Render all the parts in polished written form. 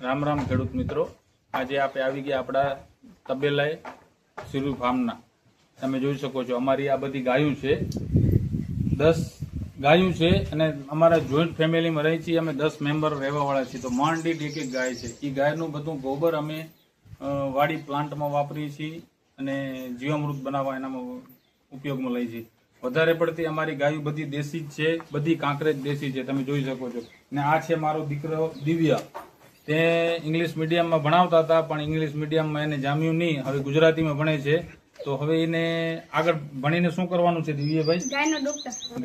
રામ રામ ખેડૂત મિત્રો, આજે આપણે આવી ગયા આપણા તબેલાએ સિરુ ફાર્મના. તમે જોઈ શકો છો અમારી આ બધી ગાયું છે, 10 ગાયું છે અને અમારા જોઈન્ટ ફેમિલીમાં રહી છીએ અમે 10 મેમ્બર રહેવાવાળા છીએ. તો માંડી એક એક ગાય છે. એ ગાયનું બધું ગોબર અમે વાડી પ્લાન્ટમાં વાપરીએ છીએ અને જીવામૃત બનાવવા એનામાં ઉપયોગમાં લઈએ છીએ. વધારે પડતી અમારી ગાયું બધી દેશી જ છે, બધી કાંકરેજ દેશી છે, તમે જોઈ શકો છો. ને આ છે મારો દીકરો દિવ્ય. તે ઇંગ્લિશ મીડિયમમાં ભણાવતા હતા પણ ઇંગ્લિશ મીડિયમમાં એને જામ્યું નહીં, હવે ગુજરાતીમાં ભણે છે. તો હવે એને આગળ ભણીને શું કરવાનું છે દિવ્યભાઈ?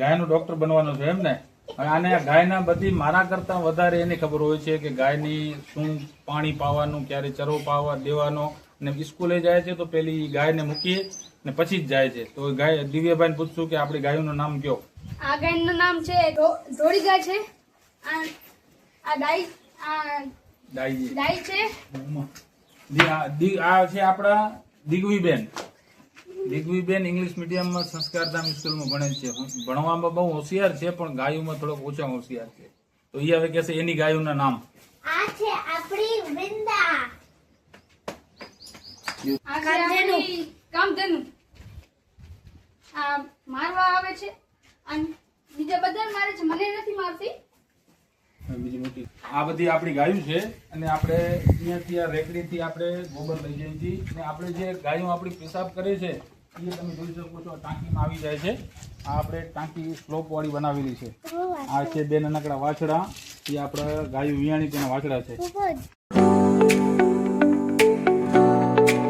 ગાયનો ડોક્ટર બનવાનો છે એમ ને? હવે આને ગાયના બધી મારા કરતા વધારે એને ખબર હોય છે કે ગાયની શું પાણી પાવાનું, ક્યારે ચરો પાવા દેવાનો. ને સ્કૂલે જાય છે તો પેલી ગાયને મૂકીએ ને પછી જ જાય છે. તો ગાય દિવ્યભાઈને પૂછશું કે આપણી ગાયનું નામ કયો? આ ગાયનું નામ છે ધોળી ગાય છે. આ ડાઈ છે. આ છે આપણા દિગ્વીબેન. દિગ્વીબેન ઇંગ્લિશ મીડિયમમાં સંસ્કારધામ સ્કૂલમાં ભણે છે. ભણવામાં બહુ હોશિયાર છે પણ ગાયોમાં થોડોક ઓછા હોશિયાર છે. તો એ હવે કહેશે એની ગાયોના નામ. આ છે આપણી વૃંદા. આ કામધેનુ. આ મારવા આવે છે અને બીજા બધા મારે છે, મને નથી મારતી. બીજી મોટી આ બધી આપણી ગાયું છે અને આપણે અહીંયાથી આ રેકડીથી આપણે ગોબર લઈ જઈએ છીએ. અને આપણે જે ગાયો આપણી પેશાબ કરે છે એ તમે જોઈ શકો છો ટાંકીમાં આવી જાય છે. આ આપણે ટાંકી સ્લોપ વાળી બનાવેલી છે. આ છે બે નાનકડા વાછડા, એ આપણે ગાયું વિયાણી તેના વાછડા છે.